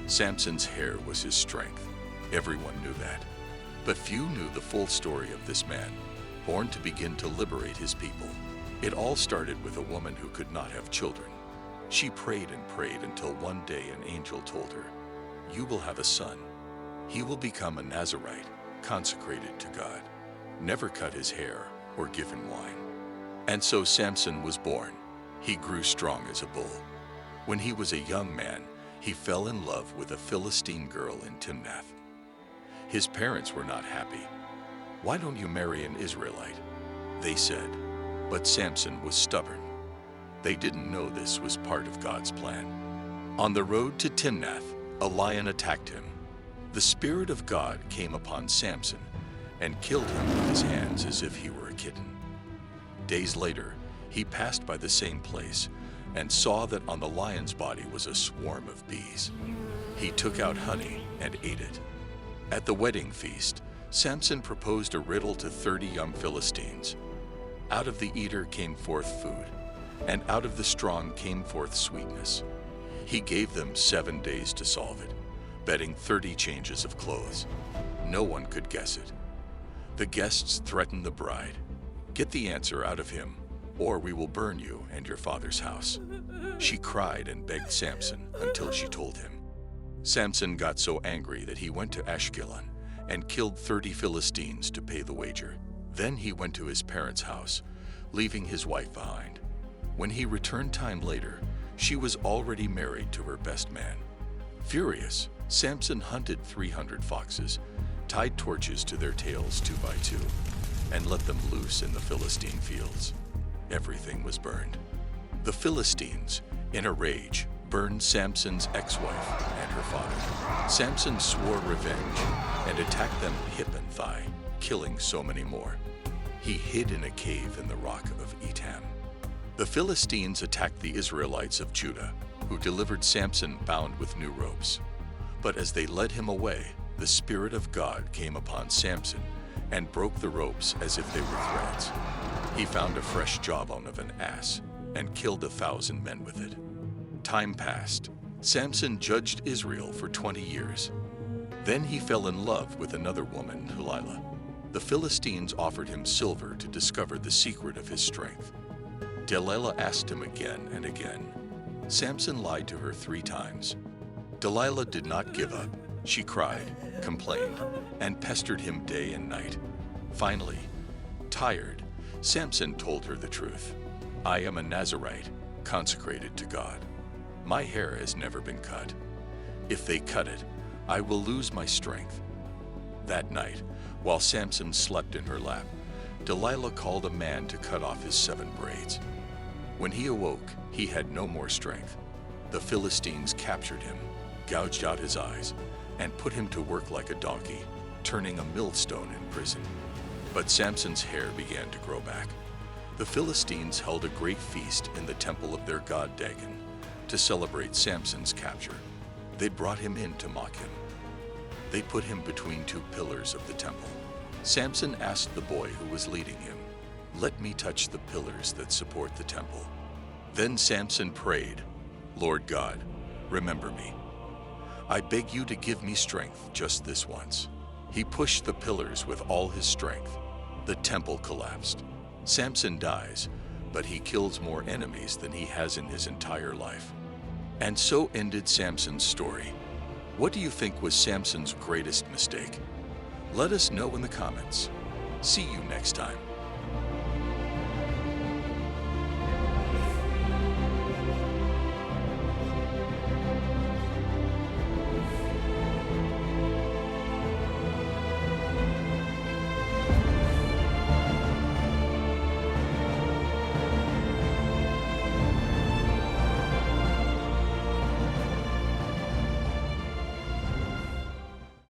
Samson's hair was his strength. Everyone knew that. But few knew the full story of this man, born to begin to liberate his people. It all started with a woman who could not have children. She prayed and prayed until one day an angel told her, "You will have a son. He will become a Nazirite, consecrated to God. Never cut his hair or give him wine." And so Samson was born. He grew strong as a bull. When he was a young man, he fell in love with a Philistine girl in Timnath. His parents were not happy. "Why don't you marry an Israelite?" they said. But Samson was stubborn. They didn't know this was part of God's plan. On the road to Timnath, a lion attacked him. The Spirit of God came upon Samson and killed him with his hands as if he were a kitten. Days later, he passed by the same place and saw that on the lion's body was a swarm of bees. He took out honey and ate it. At the wedding feast, Samson proposed a riddle to 30 young Philistines. Out of the eater came forth food, and out of the strong came forth sweetness. He gave them 7 days to solve it, betting 30 changes of clothes. No one could guess it. The guests threatened the bride, "Get the answer out of him, or we will burn you and your father's house." She cried and begged Samson until she told him. Samson got so angry that he went to Ashkelon and killed 30 Philistines to pay the wager. Then he went to his parents' house, leaving his wife behind. When he returned time later, she was already married to her best man. Furious, Samson hunted 300 foxes, tied torches to their tails 2 by 2, and let them loose in the Philistine fields. Everything was burned. The Philistines, in a rage, burned Samson's ex-wife and her father. Samson swore revenge and attacked them hip and thigh, killing so many more. He hid in a cave in the rock of Etam. The Philistines attacked the Israelites of Judah, who delivered Samson bound with new ropes. But as they led him away, the Spirit of God came upon Samson and broke the ropes as if they were threads. He found a fresh jawbone of an ass and killed 1,000 men with it. Time passed. Samson judged Israel for 20 years. Then he fell in love with another woman, Delilah. The Philistines offered him silver to discover the secret of his strength. Delilah asked him again and again. Samson lied to her 3 times. Delilah did not give up. She cried, complained, and pestered him day and night. Finally, tired, Samson told her the truth. "I am a Nazirite, consecrated to God. My hair has never been cut. If they cut it, I will lose my strength." That night, while Samson slept in her lap, Delilah called a man to cut off his 7 braids. When he awoke, he had no more strength. The Philistines captured him, gouged out his eyes, and put him to work like a donkey, turning a millstone in prison. But Samson's hair began to grow back. The Philistines held a great feast in the temple of their god Dagon to celebrate Samson's capture. They brought him in to mock him. They put him between 2 pillars of the temple. Samson asked the boy who was leading him, "Let me touch the pillars that support the temple." Then Samson prayed, "Lord God, remember me. I beg you to give me strength just this once." He pushed the pillars with all his strength. The temple collapsed. Samson dies, but he kills more enemies than he has in his entire life. And so ended Samson's story. What do you think was Samson's greatest mistake? Let us know in the comments. See you next time.